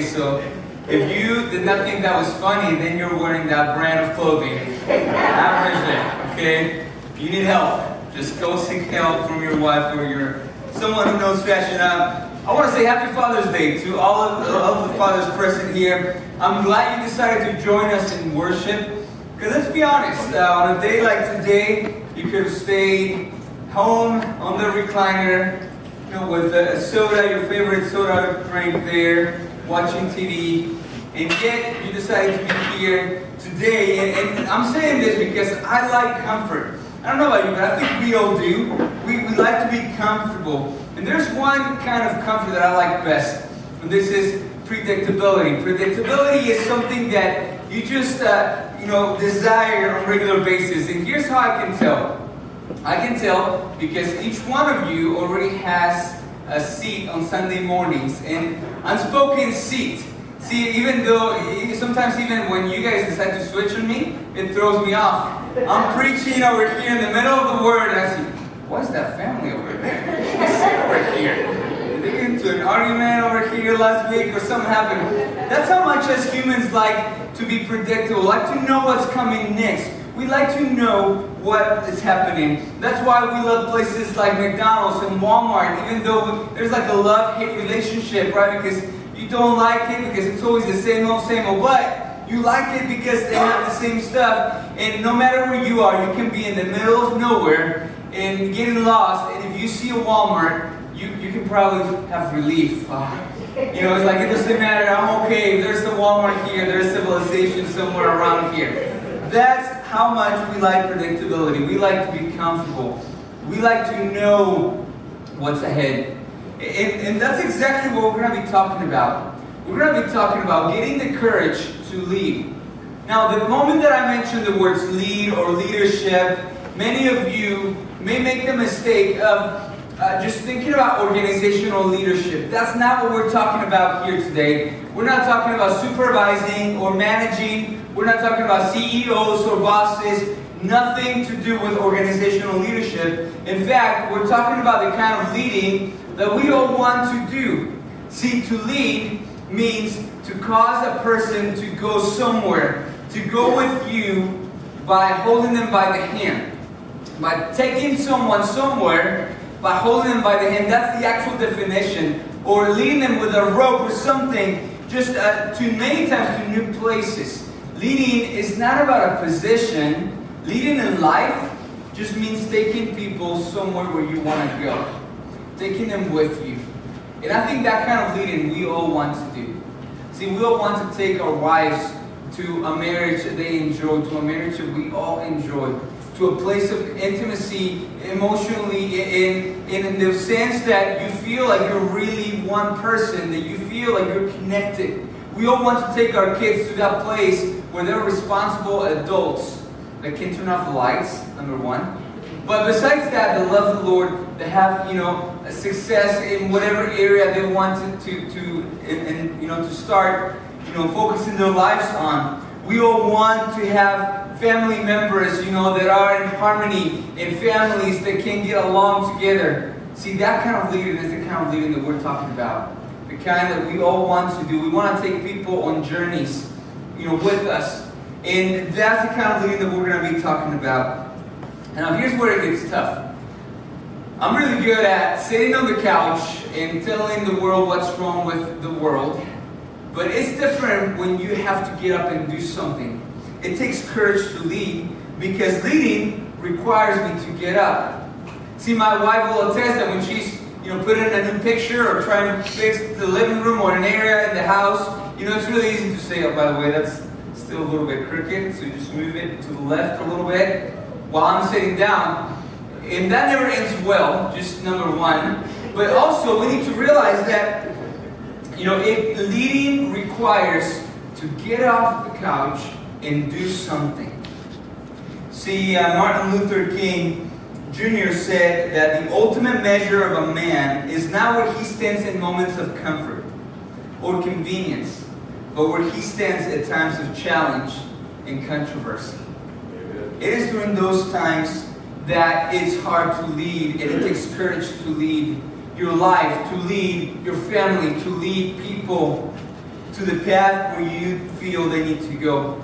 So if you did not think that was funny, then you're wearing that brand of clothing. Average there, okay? You need help. Just go seek help from your wife or your someone who knows fashion. I want to say Happy Father's Day to all of the fathers present here. I'm glad you decided to join us in worship. Because let's be honest, on a day like today, you could have stayed home on the recliner, with a soda, your favorite soda drink there, watching TV, and yet you decided to be here today. And I'm saying this because I like comfort. I don't know about you, but I think we all do. We like to be comfortable. And there's one kind of comfort that I like best, and this is predictability. Predictability is something that you just desire on a regular basis. And here's how I can tell. I can tell because each one of you already has a seat on Sunday mornings, and unspoken seat. See, even though, sometimes even when you guys decide to switch on me, it throws me off. I'm preaching over here in the middle of the word, and I see, what's that family over there? Sit over here. Did they get into an argument over here last week or something happened? That's how much as humans like to be predictable, like to know what's coming next. We like to know what is happening. That's why we love places like McDonald's and Walmart, even though there's like a love-hate relationship, right? Because you don't like it because it's always the same old, but you like it because they have the same stuff. And no matter where you are, you can be in the middle of nowhere and getting lost. And if you see a Walmart, you can probably have relief. It's like, it doesn't matter, I'm okay. There's the Walmart here, there's civilization somewhere around here. That's how much we like predictability. We like to be comfortable. We like to know what's ahead. And that's exactly what we're going to be talking about. We're going to be talking about getting the courage to lead. Now, the moment that I mentioned the words lead or leadership, many of you may make the mistake of just thinking about organizational leadership. That's not what we're talking about here today. We're not talking about supervising or managing. We're not talking about CEOs or bosses. Nothing to do with organizational leadership. In fact, we're talking about the kind of leading that we all want to do. See, to lead means to cause a person to go somewhere, to go with you by holding them by the hand. By taking someone somewhere, by holding them by the hand. That's the actual definition. Or leading them with a rope or something, just to many times to new places. Leading is not about a position. Leading in life just means taking people somewhere where you want to go. Taking them with you. And I think that kind of leading we all want to do. See, we all want to take our wives to a marriage that they enjoy, to a marriage that we all enjoy, to a place of intimacy, emotionally, in the sense that you feel like you're really one person, that you feel like you're connected. We all want to take our kids to that place where they're responsible adults that can turn off the lights, number one. But besides that, they love the Lord, they have, a success in whatever area they wanted to start, focusing their lives on. We all want to have family members, that are in harmony, and families that can get along together. See, that kind of leading is the kind of leading that we're talking about. The kind that we all want to do. We want to take people on journeys, with us. And that's the kind of leading that we're going to be talking about. Now, here's where it gets tough. I'm really good at sitting on the couch and telling the world what's wrong with the world. But it's different when you have to get up and do something. It takes courage to lead because leading requires me to get up. See, my wife will attest that when she's putting in a new picture or trying to fix the living room or an area in the house, it's really easy to say, oh, by the way, that's still a little bit crooked, so you just move it to the left a little bit while I'm sitting down. And that never ends well, just number one. But also, we need to realize that, if leading requires to get off the couch and do something. See, Martin Luther King Jr. said that the ultimate measure of a man is not where he stands in moments of comfort or convenience, but where he stands at times of challenge and controversy. It is during those times that it's hard to lead, and it takes courage to lead your life, to lead your family, to lead people to the path where you feel they need to go.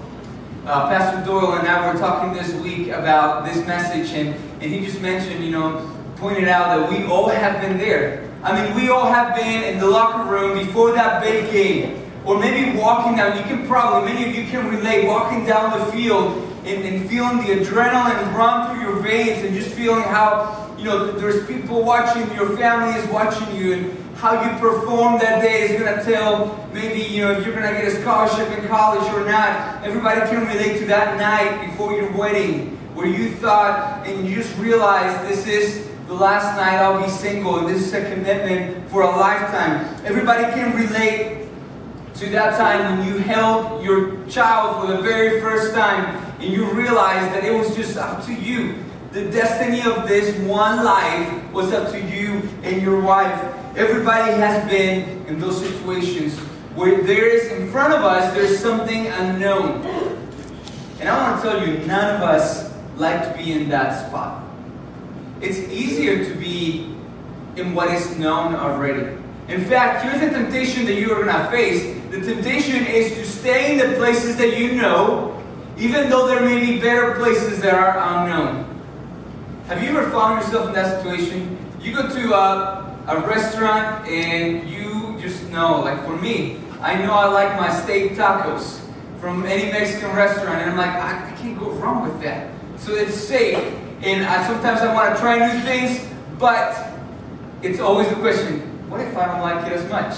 Pastor Doyle and I were talking this week about this message, and he just mentioned, pointed out that we all have been there. I mean, we all have been in the locker room before that big game. Or maybe walking down, many of you can relate, walking down the field and feeling the adrenaline run through your veins and just feeling how, there's people watching, your family is watching you, and how you perform that day is going to tell maybe, if you're going to get a scholarship in college or not. Everybody can relate to that night before your wedding where you thought and you just realized this is the last night I'll be single and this is a commitment for a lifetime. Everybody can relate to that time when you held your child for the very first time and you realized that it was just up to you. The destiny of this one life was up to you and your wife. Everybody has been in those situations where there is in front of us, there's something unknown. And I want to tell you, none of us like to be in that spot. It's easier to be in what is known already. In fact, here's the temptation that you are going to face. The temptation is to stay in the places that you know, even though there may be better places that are unknown. Have you ever found yourself in that situation? You go to a restaurant and you just know, like for me, I know I like my steak tacos from any Mexican restaurant, and I'm like, I can't go wrong with that. So it's safe, and sometimes I want to try new things, but it's always the question, what if I don't like it as much?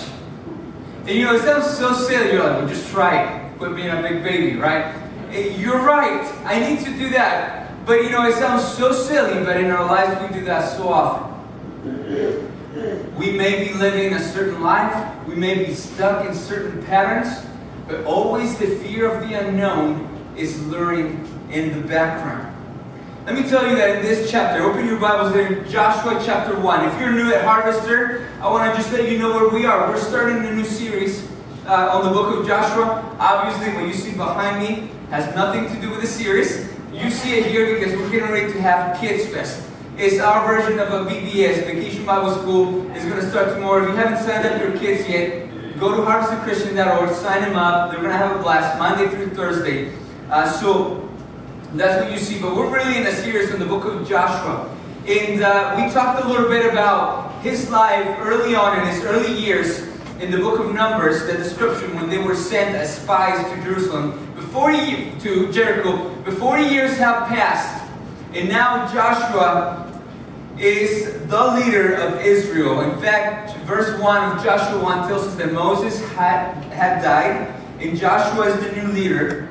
And it sounds so silly. You're like, well, just try it. Quit being a big baby, right? You're right. I need to do that. But it sounds so silly, but in our lives we do that so often. We may be living a certain life. We may be stuck in certain patterns. But always the fear of the unknown is luring in the background. Let me tell you that in this chapter, open your Bibles there in Joshua chapter 1. If you're new at Harvester, I want to just let you know where we are. We're starting a new series on the book of Joshua. Obviously, what you see behind me has nothing to do with the series. You see it here because we're getting ready to have Kids Fest. It's our version of a VBS, Vacation Bible School. It's going to start tomorrow. If you haven't signed up your kids yet, go to harvesterchristian.org, sign them up. They're going to have a blast Monday through Thursday. So that's what you see. But we're really in a series on the book of Joshua. And we talked a little bit about his life early on in his early years in the book of Numbers, the description when they were sent as spies to Jerusalem. To Jericho, 40 years have passed, and now Joshua is the leader of Israel. In fact, verse 1 of Joshua 1 tells us that Moses had died, and Joshua is the new leader.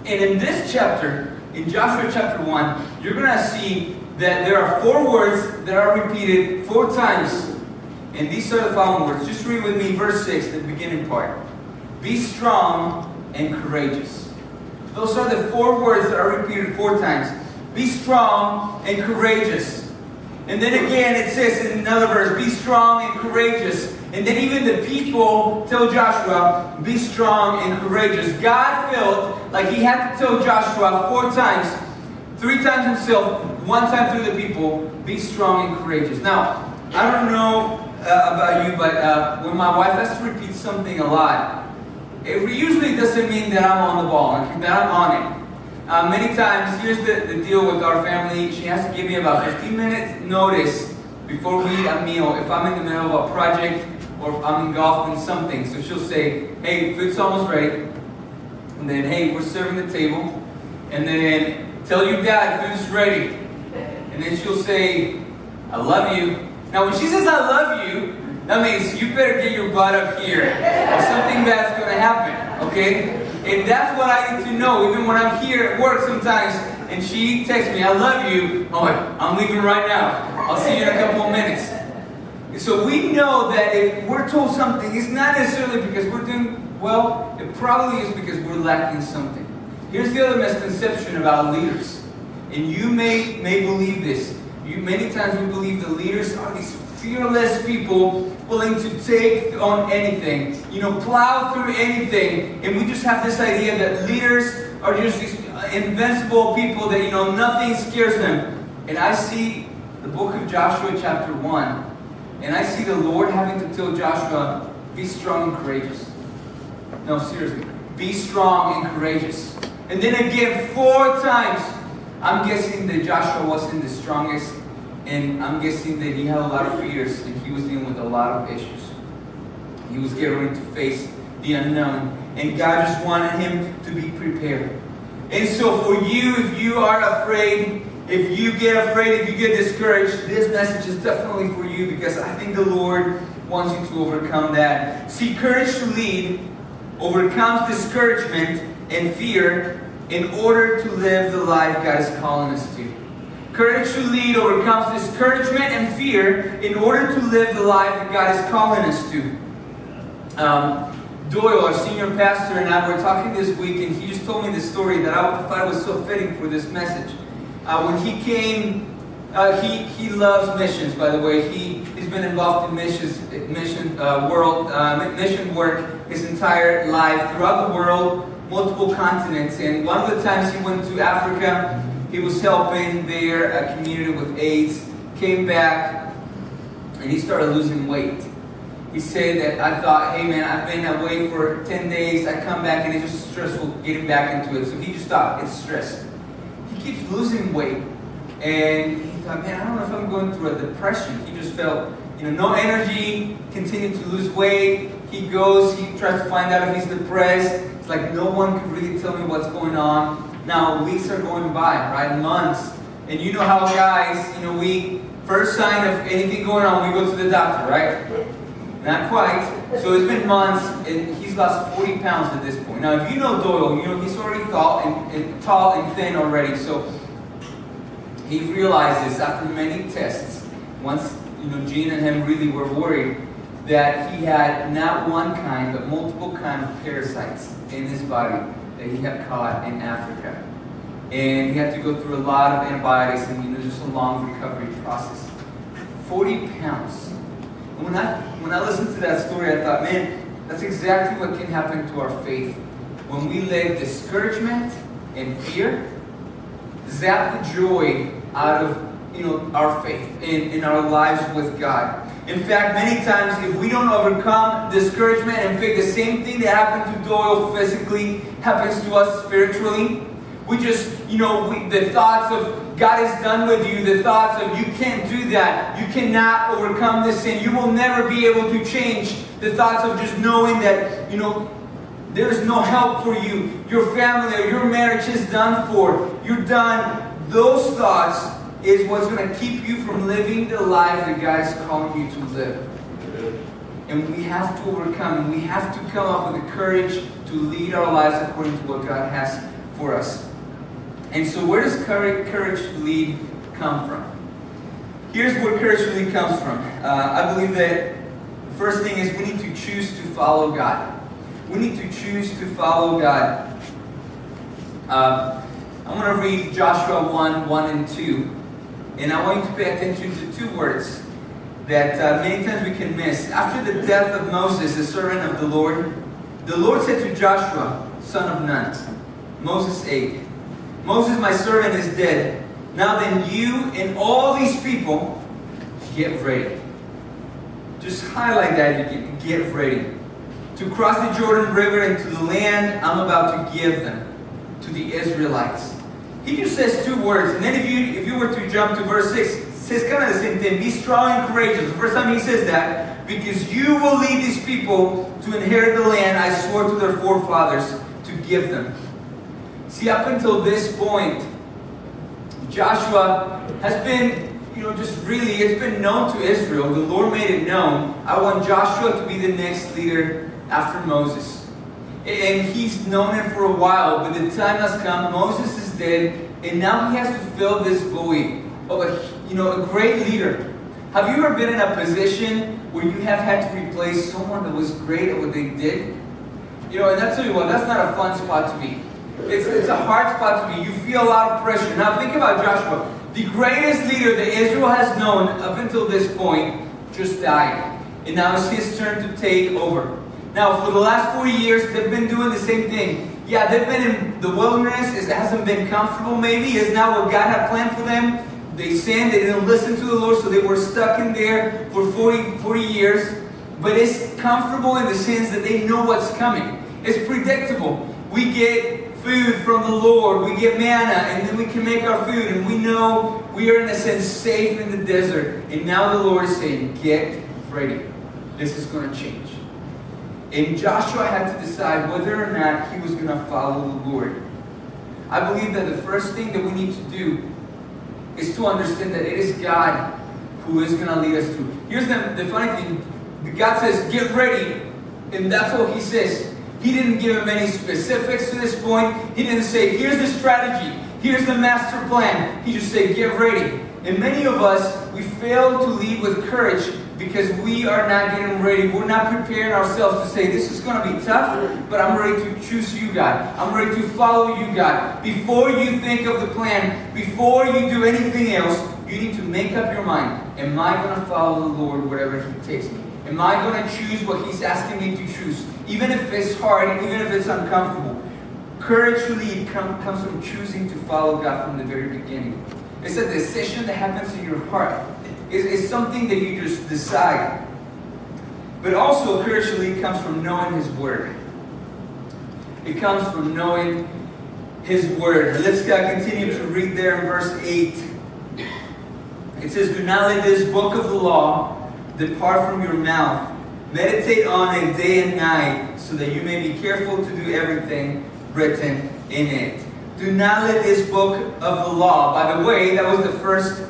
And in this chapter, in Joshua chapter 1, you're going to see that there are 4 words that are repeated 4 times. And these are the following words. Just read with me verse 6, the beginning part. Be strong and courageous. Those are the 4 words that are repeated 4 times. Be strong and courageous. And then again it says in another verse, be strong and courageous. And then even the people tell Joshua, be strong and courageous. God felt like he had to tell Joshua 4 times, 3 times himself, 1 time through the people, be strong and courageous. Now, I don't know about you, but when my wife has to repeat something a lot, it usually doesn't mean that I'm on the ball, that I'm on it. Many times, here's the deal with our family. She has to give me about 15 minutes notice before we eat a meal. If I'm in the middle of a project or if I'm engulfed in something. So she'll say, hey, food's almost ready. And then, hey, we're serving the table. And then, tell your dad food's ready. And then she'll say, I love you. Now, when she says I love you, that means you better get your butt up here, or something bad's going to happen, okay? And that's what I need to know, even when I'm here at work sometimes, and she texts me, I love you, I'm like, I'm leaving right now. I'll see you in a couple of minutes. So we know that if we're told something, it's not necessarily because we're doing well, it probably is because we're lacking something. Here's the other misconception about leaders. And you may believe this. Many times we believe the leaders are these fearless people willing to take on anything, plow through anything. And we just have this idea that leaders are just these invincible people that, nothing scares them. And I see the book of Joshua chapter 1, and I see the Lord having to tell Joshua, be strong and courageous. No, seriously, be strong and courageous. And then again, 4 times. I'm guessing that Joshua wasn't the strongest, and I'm guessing that he had a lot of fears, and he was dealing with a lot of issues. He was getting ready to face the unknown, and God just wanted him to be prepared. And so for you, if you are afraid, if you get afraid, if you get discouraged, this message is definitely for you, because I think the Lord wants you to overcome that. See, courage to lead overcomes discouragement and fear in order to live the life God is calling us to. Courage to lead overcomes discouragement and fear in order to live the life that God is calling us to. Doyle, our senior pastor, and I were talking this week, and he just told me this story that I thought was so fitting for this message. When he came, he loves missions, by the way. He's been involved in mission work his entire life throughout the world, multiple continents. And one of the times he went to Africa, he was helping there a community with AIDS, came back, and he started losing weight. He said that, I thought, hey man, I've been away for 10 days, I come back and it's just stressful getting back into it. So he just thought, it's stress. He keeps losing weight, and he thought, man, I don't know if I'm going through a depression. He just felt, no energy, continued to lose weight. He goes, he tries to find out if he's depressed. It's like no one can really tell me what's going on. Now, weeks are going by, right? Months. And you know how guys, we, first sign of anything going on, we go to the doctor, right? Not quite. So it's been months, and he's lost 40 pounds at this point. Now, if you know Doyle, he's already tall and thin already. So he realizes after many tests, once Gene and him really were worried, that he had not one kind, but multiple kind of parasites in his body that he had caught in Africa. And he had to go through a lot of antibiotics, and just a long recovery process. 40 pounds. And when I listened to that story, I thought, man, that's exactly what can happen to our faith. When we let discouragement and fear zap the joy out of our faith in our lives with God. In fact, many times if we don't overcome discouragement and faith, the same thing that happened to Doyle physically happens to us spiritually. We just, the thoughts of God is done with you, the thoughts of you can't do that, you cannot overcome this sin, you will never be able to change, the thoughts of just knowing that, there's no help for you, your family or your marriage is done for, you're done. Those thoughts is what's going to keep you from living the life that God is calling you to live. And we have to overcome, and we have to come up with the courage to lead our lives according to what God has for us. And so where does courage to lead come from? Here's where courage to lead comes from. I believe that the first thing is we need to choose to follow God. We need to choose to follow God. I'm going to read Joshua 1 and 2. And I want you to pay attention to 2 words that many times we can miss. After the death of Moses, the servant of the Lord said to Joshua, son of Nun, Moses 8, Moses, my servant, is dead. Now then you and all these people, get ready. Just highlight that, get ready. To cross the Jordan River into the land I'm about to give them, to the Israelites. He just says 2 words, and then if you were to jump to verse 6, it says kind of the same thing. Be strong and courageous. The first time he says that, because you will lead these people to inherit the land I swore to their forefathers to give them. See, up until this point, Joshua has been, it's been known to Israel. The Lord made it known. I want Joshua to be the next leader after Moses. And he's known it for a while, but the time has come. Moses is dead, and now he has to fill this void of a great leader. Have you ever been in a position where you have had to replace someone that was great at what they did? You know, and I'll tell you what, that's not a fun spot to be. It's a hard spot to be. You feel a lot of pressure. Now think about Joshua. The greatest leader that Israel has known up until this point just died. And now it's his turn to take over. Now for the last 40 years, they've been doing the same thing. Yeah, they've been in the wilderness. It hasn't been comfortable maybe. It's not what God had planned for them. They sinned. They didn't listen to the Lord. So they were stuck in there for 40 years. But it's comfortable in the sense that they know what's coming. It's predictable. We get food from the Lord. We get manna. And then we can make our food. And we know we are in a sense safe in the desert. And now the Lord is saying, get ready. This is going to change. And Joshua had to decide whether or not he was going to follow the Lord. I believe that the first thing that we need to do is to understand that it is God who is going to lead us through. Here's the funny thing. God says, get ready. And that's what he says. He didn't give him any specifics to this point. He didn't say, here's the strategy. Here's the master plan. He just said, get ready. And many of us, we fail to lead with courage because we are not getting ready. We're not preparing ourselves to say, this is going to be tough, but I'm ready to choose you, God. I'm ready to follow you, God. Before you think of the plan, before you do anything else, you need to make up your mind. Am I going to follow the Lord wherever he takes me? Am I going to choose what he's asking me to choose? Even if it's hard, even if it's uncomfortable. Courage to lead comes from choosing to follow God from the very beginning. It's a decision that happens in your heart. It's something that you just decide. But also, courage to lead comes from knowing his word. It comes from knowing his word. Let's continue to read there in verse 8. It says, do not let this book of the law depart from your mouth. Meditate on it day and night, so that you may be careful to do everything written in it. Do not let this book of the law, by the way, that was the first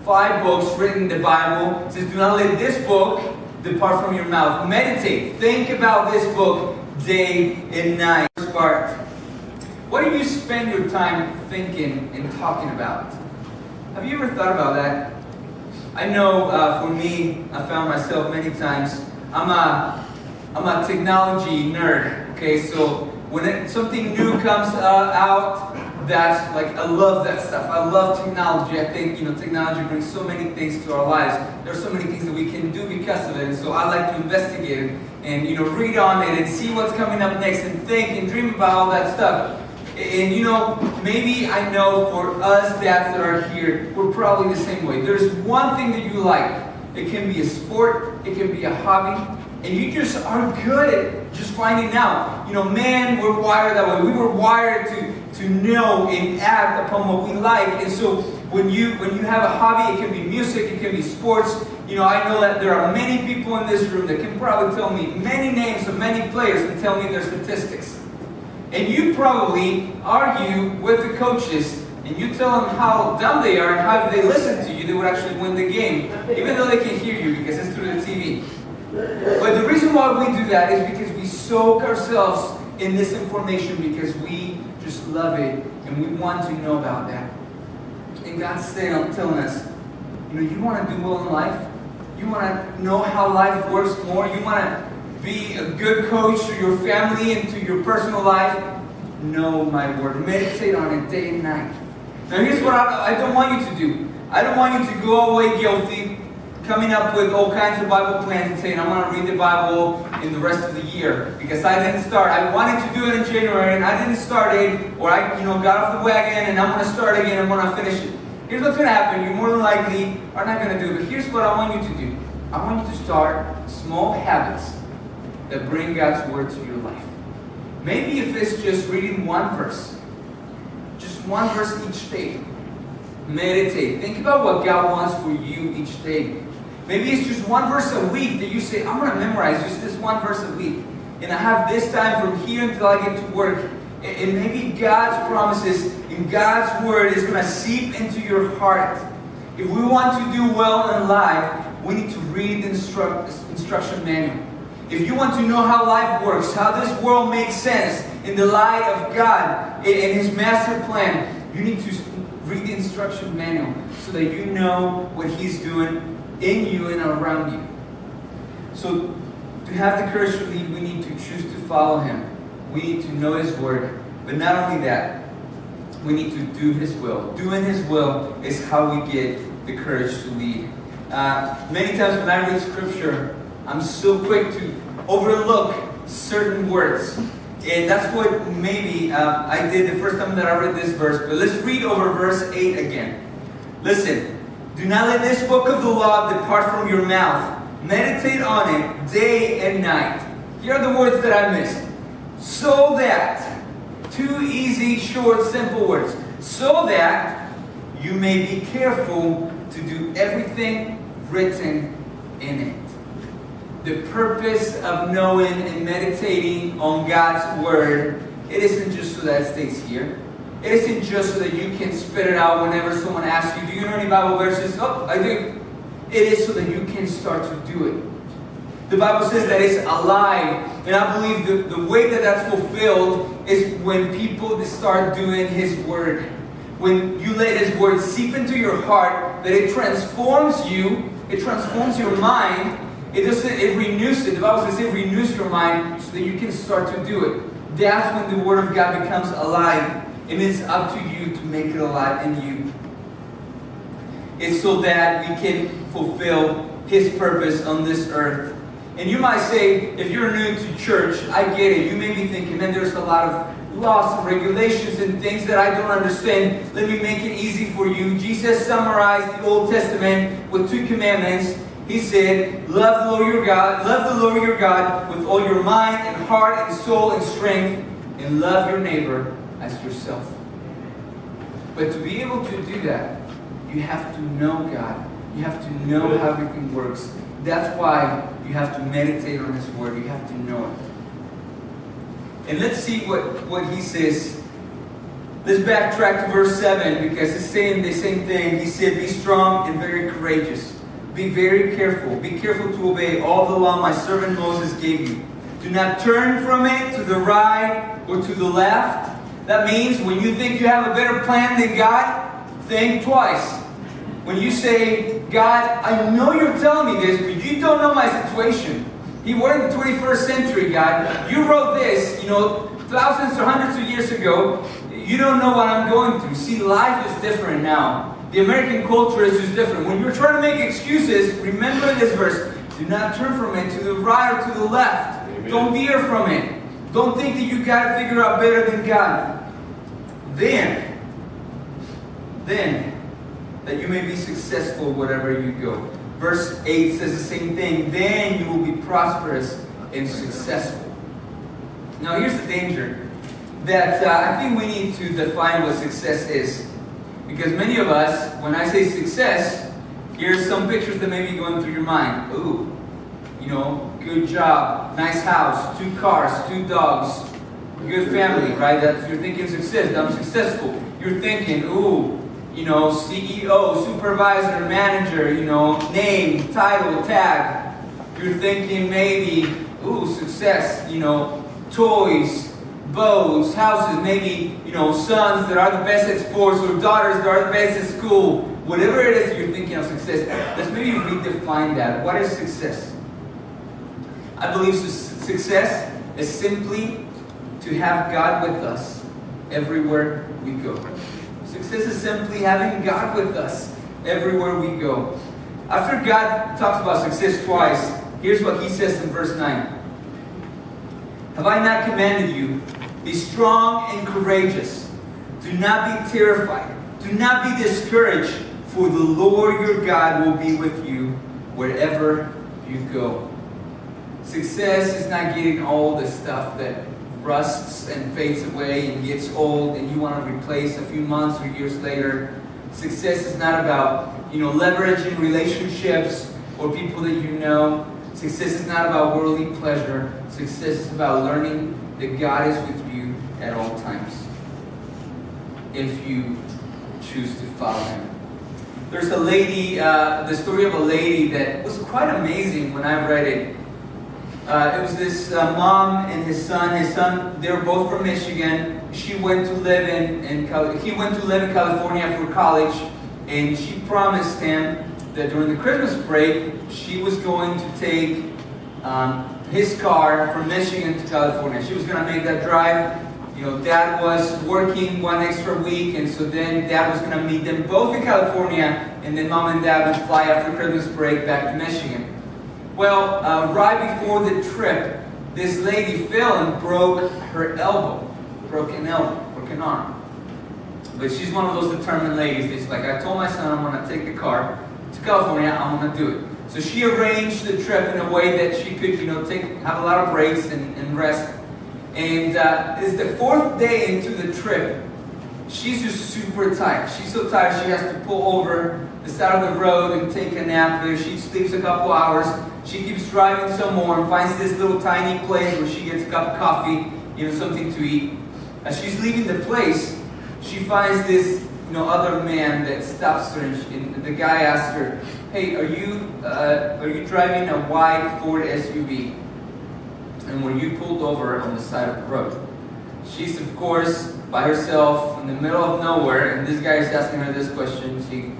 5 books written in the Bible. It says, do not let this book depart from your mouth. Meditate. Think about this book day and night. First part. What do you spend your time thinking and talking about? Have you ever thought about that? I know for me, I found myself many times, I'm a technology nerd. Okay, so when something new comes out, that's like, I love that stuff. I love technology. I think, technology brings so many things to our lives. There's so many things that we can do because of it. And so I like to investigate it and, read on it and see what's coming up next and think and dream about all that stuff. And, maybe I know for us dads that are here, we're probably the same way. There's one thing that you like. It can be a sport. It can be a hobby. And you just are good at just finding out. Man, we're wired that way. We were wired to know and act upon what we like. And so when you have a hobby, it can be music, it can be sports. I know that there are many people in this room that can probably tell me many names of many players and tell me their statistics. And you probably argue with the coaches and you tell them how dumb they are and how if they listen to you, they would actually win the game. Even though they can hear you because it's through the TV. But the reason why we do that is because we soak ourselves in this information because we just love it and we want to know about that. And God's telling us, you want to do well in life? You want to know how life works more? You want to be a good coach to your family and to your personal life? Know my word. Meditate on it day and night. Now here's what I don't want you to do. I don't want you to go away guilty, coming up with all kinds of Bible plans and saying, I'm going to read the Bible in the rest of the year. Because I didn't start. I wanted to do it in January and I didn't start it. Or I got off the wagon and I'm going to start again and I'm going to finish it. Here's what's going to happen. You more than likely are not going to do it. But here's what I want you to do. I want you to start small habits that bring God's word to your life. Maybe if it's just reading one verse. Just one verse each day. Meditate. Think about what God wants for you each day. Maybe it's just one verse a week that you say, I'm going to memorize just this one verse a week. And I have this time from here until I get to work. And maybe God's promises and God's word is going to seep into your heart. If we want to do well in life, we need to read the instruction manual. If you want to know how life works, how this world makes sense in the light of God and His master plan, you need to read the instruction manual so that you know what He's doing in you and around you. So to have the courage to lead, we need to choose to follow Him. We need to know His Word. But not only that, we need to do His will. Doing His will is how we get the courage to lead. Many times when I read Scripture, I'm so quick to overlook certain words. And that's what maybe I did the first time that I read this verse. But let's read over verse 8 again. Listen. Do not let this book of the law depart from your mouth. Meditate on it day and night. Here are the words that I missed. So that, two easy, short, simple words. So that you may be careful to do everything written in it. The purpose of knowing and meditating on God's Word, it isn't just so that it stays here. It isn't just so that you can spit it out whenever someone asks you, do you know any Bible verses? Oh, I do. It is so that you can start to do it. The Bible says that it's alive. And I believe the way that that's fulfilled is when people start doing His Word. When you let His Word seep into your heart, that it transforms you, it transforms your mind. It renews it. The Bible says it renews your mind so that you can start to do it. That's when the Word of God becomes alive. And it's up to you to make it alive in you. It's so that we can fulfill His purpose on this earth. And you might say, if you're new to church, I get it. You may be thinking, man, there's a lot of laws and regulations and things that I don't understand. Let me make it easy for you. Jesus summarized the Old Testament with 2 commandments. He said, love the Lord your God with all your mind and heart and soul and strength, and love your neighbor as yourself. But to be able to do that, you have to know God. You have to know how everything works. That's why you have to meditate on His Word. You have to know it. And let's see what he says. Let's backtrack to verse 7 because it's saying the same thing. He said, be strong and very courageous. Be very careful. Be careful to obey all the law my servant Moses gave you. Do not turn from it to the right or to the left. That means when you think you have a better plan than God, think twice. When you say, God, I know you're telling me this, but you don't know my situation. We're in the 21st century, God. You wrote this, thousands or hundreds of years ago. You don't know what I'm going through. See, life is different now. The American culture is just different. When you're trying to make excuses, remember this verse. Do not turn from it to the right or to the left. Amen. Don't veer from it. Don't think that you got to figure out better than God. Then, that you may be successful wherever you go. Verse 8 says the same thing. Then you will be prosperous and successful. Now here's the danger. That I think we need to define what success is. Because many of us, when I say success, here's some pictures that may be going through your mind. Ooh, good job, nice house, 2 cars, 2 dogs, good family, right? You're thinking success. I'm successful. You're thinking, ooh, CEO, supervisor, manager, name, title, tag. You're thinking maybe, ooh, success, toys, boats, houses, maybe, sons that are the best at sports or daughters that are the best at school. Whatever it is you're thinking of success, let's maybe redefine that. What is success? I believe success is simply to have God with us everywhere we go. Success is simply having God with us everywhere we go. After God talks about success twice, here's what He says in verse 9. Have I not commanded you? Be strong and courageous. Do not be terrified. Do not be discouraged, for the Lord your God will be with you wherever you go. Success is not getting all the stuff that rusts and fades away and gets old and you want to replace a few months or years later. Success is not about, leveraging relationships or people that you know. Success is not about worldly pleasure. Success is about learning that God is with you at all times if you choose to follow Him. There's a lady, the story of a lady that was quite amazing when I read it. It was this mom and his son. His son, they were both from Michigan. He went to live in California for college, and she promised him that during the Christmas break, she was going to take his car from Michigan to California. She was going to make that drive. Dad was working one extra week, and so then Dad was going to meet them both in California, and then Mom and Dad would fly after Christmas break back to Michigan. Well, right before the trip, this lady fell and broke her elbow, broken arm. But she's one of those determined ladies. She's like, I told my son I'm going to take the car to California, I'm going to do it. So she arranged the trip in a way that she could, have a lot of breaks and rest. And it's the 4th day into the trip. She's just super tired. She's so tired she has to pull over the side of the road and take a nap there. She sleeps a couple hours. She keeps driving some more and finds this little tiny place where she gets a cup of coffee, something to eat. As she's leaving the place, she finds this other man that stops her, and the guy asks her, "Hey, are you driving a white Ford SUV? And were you pulled over on the side of the road?" She's, of course, by herself in the middle of nowhere, and this guy is asking her this question. She,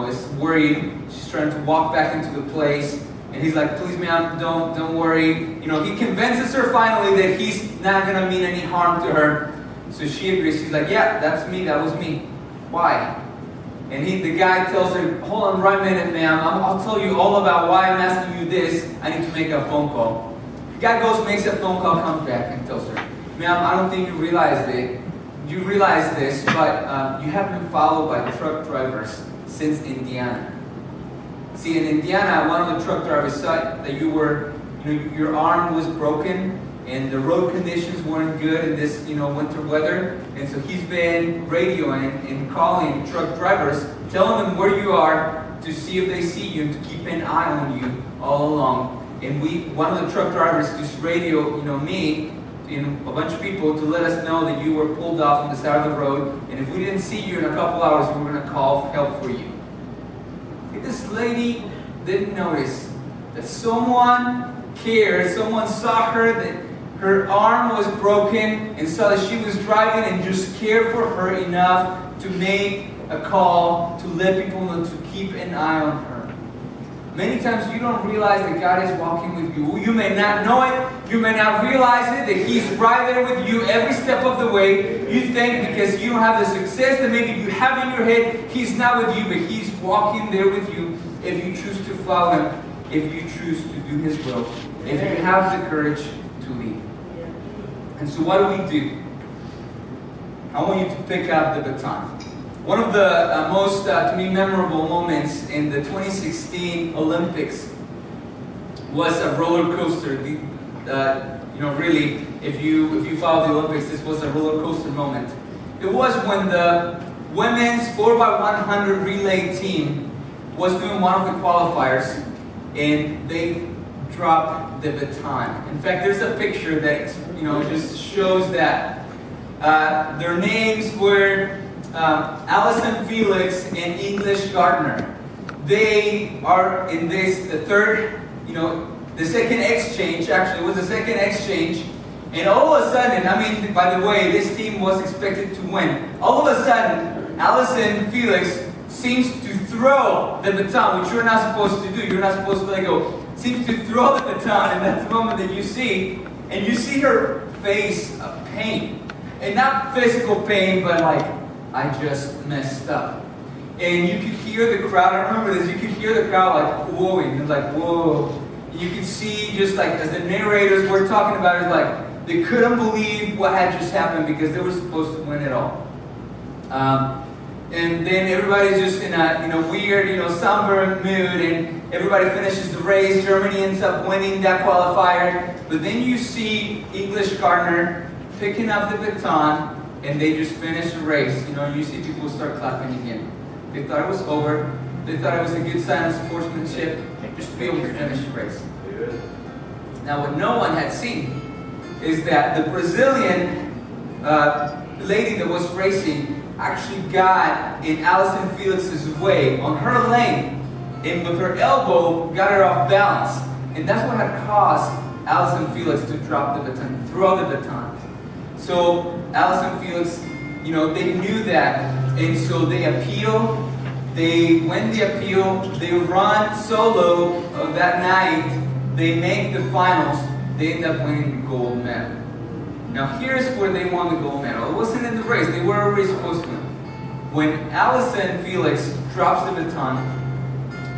is worried. She's trying to walk back into the place, and he's like, "Please, ma'am, don't worry." He convinces her finally that he's not gonna mean any harm to her. So she agrees. She's like, "Yeah, that's me. That was me. Why?" And the guy tells her, "Hold on right a minute, ma'am. I'll tell you all about why I'm asking you this. I need to make a phone call." The guy goes, makes a phone call, comes back and tells her, "Ma'am, I don't think you realize this, but you have been followed by truck drivers since Indiana. See, in Indiana, one of the truck drivers said that your arm was broken and the road conditions weren't good in this, winter weather. And so he's been radioing and calling truck drivers, telling them where you are to see if they see you and to keep an eye on you all along. And one of the truck drivers just radioed, me and a bunch of people to let us know that you were pulled off on the side of the road. And if we didn't see you in a couple hours, we were going to call for help for you." This lady didn't notice that someone cared. Someone saw her, that her arm was broken, and saw that she was driving and just cared for her enough to make a call to let people know to keep an eye on her. Many times you don't realize that God is walking with you. You may not know it. You may not realize it, that He's right there with you every step of the way. You think because you don't have the success that maybe you have in your head, He's not with you, but He's walking there with you if you choose to follow Him, if you choose to do His will, if you have the courage to lead. And so what do? I want you to pick up the baton. One of the most, to me, memorable moments in the 2016 Olympics was a roller coaster. Really, if you follow the Olympics, this was a roller coaster moment. It was when the women's 4x100 relay team was doing one of the qualifiers, and they dropped the baton. In fact, there's a picture that just shows that their names were Allison Felix and English Gardner. They are in the second exchange. Actually, it was the second exchange, and all of a sudden, by the way, this team was expected to win. All of a sudden, Allison Felix seems to throw the baton, which you're not supposed to do. You're not supposed to let go. Seems to throw the baton, and that's the moment that you see her face of pain, and not physical pain, but like, I just messed up. And you could hear the crowd. I remember this. You could hear the crowd like whoaing. It's like whoa. And you could see just like as the narrators were talking about it, like they couldn't believe what had just happened because they were supposed to win it all. And then everybody's just in a weird, somber mood, and everybody finishes the race. Germany ends up winning that qualifier. But then you see English Gardner picking up the baton, and they just finish the race. You see people start clapping again. They thought it was over. They thought it was a good sign of sportsmanship just to be able to finish the race. Now, what no one had seen is that the Brazilian lady that was racing actually got in Allison Felix's way on her lane, and with her elbow got her off balance. And that's what had caused Allison Felix to drop the baton, throw the baton. So Allison Felix, they knew that, and so they appealed. They win the appeal, they run solo that night, they make the finals, they end up winning the gold medal. Now here's where they won the gold medal. It wasn't in the race, they were already supposed to win. When Allison Felix drops the baton,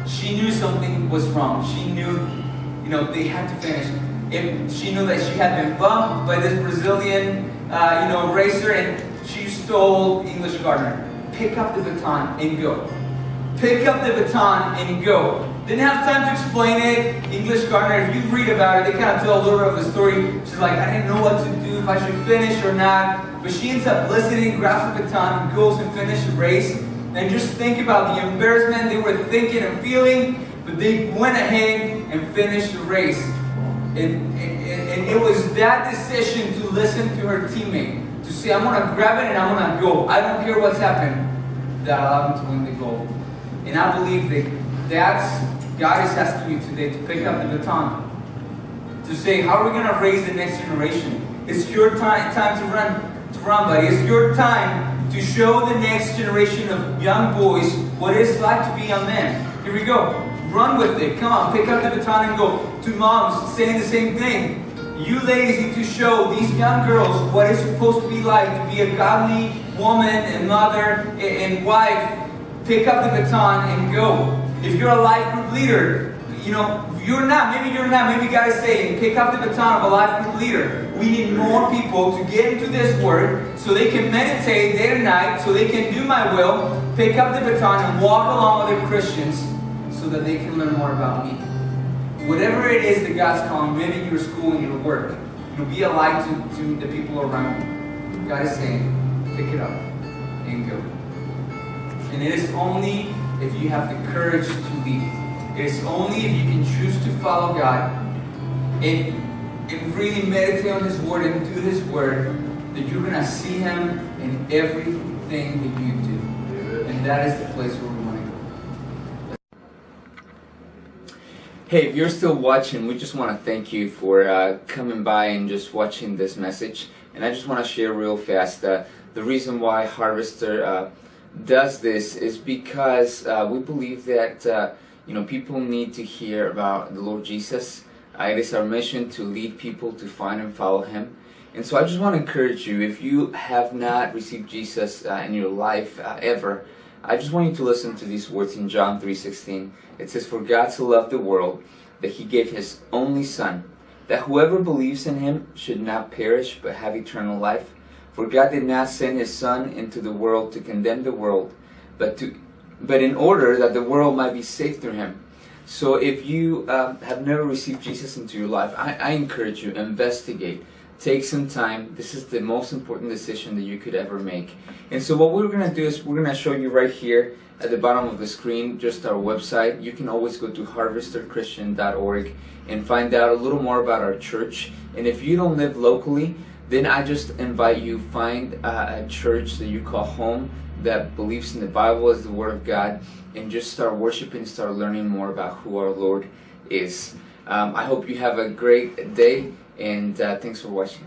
she knew something was wrong. She knew, they had to finish. She knew that she had been bumped by this Brazilian, racer, and she told English Gardner, pick up the baton and go. Pick up the baton and go. Didn't have time to explain it. English Gardner, if you read about it, they kind of tell a little bit of the story. She's like, I didn't know what to do, if I should finish or not. But she ends up listening, grabs the baton, and goes and finishes the race. And just think about the embarrassment they were thinking and feeling, but they went ahead and finished the race. And it was that decision to listen to her teammate, to say, I'm going to grab it and I'm going to go. I don't care what's happened, that allowed them to win the gold. And I believe that's God is asking you today to pick up the baton, to say, how are we going to raise the next generation? It's your time to run, buddy. It's your time to show the next generation of young boys what it's like to be a man. Here we go. Run with it. Come on, pick up the baton and go. To moms, saying the same thing. You ladies need to show these young girls what it's supposed to be like to be a godly woman and mother and wife. Pick up the baton and go. If you're a life group leader, maybe you're not, maybe God is saying, pick up the baton of a life group leader. We need more people to get into this word so they can meditate day and night, so they can do my will, pick up the baton and walk along with other Christians so that they can learn more about me. Whatever it is that God's calling, maybe your school and your work, be a light to the people around you. God is saying, pick it up and go. And it is only if you have the courage to lead. It is only if you can choose to follow God and really meditate on His Word and do His Word that you're going to see Him in everything that you do. And that is the place where we want to go. Hey, if you're still watching, we just want to thank you for coming by and just watching this message. And I just want to share real fast the reason why Harvester does this is because we believe that people need to hear about the Lord Jesus. It is our mission to lead people to find and follow Him. And so I just want to encourage you, if you have not received Jesus in your life ever, I just want you to listen to these words in John 3:16. It says, for God so loved the world that He gave His only Son, that whoever believes in Him should not perish but have eternal life. For God did not send His Son into the world to condemn the world, but in order that the world might be saved through Him. So if you have never received Jesus into your life, I encourage you, investigate. Take some time. This is the most important decision that you could ever make. And so what we're going to do is we're going to show you right here at the bottom of the screen just our website. You can always go to harvesterchristian.org and find out a little more about our church. And if you don't live locally, then I just invite you, find a church that you call home, that believes in the Bible as the Word of God, and just start worshiping, start learning more about who our Lord is. I hope you have a great day, and thanks for watching.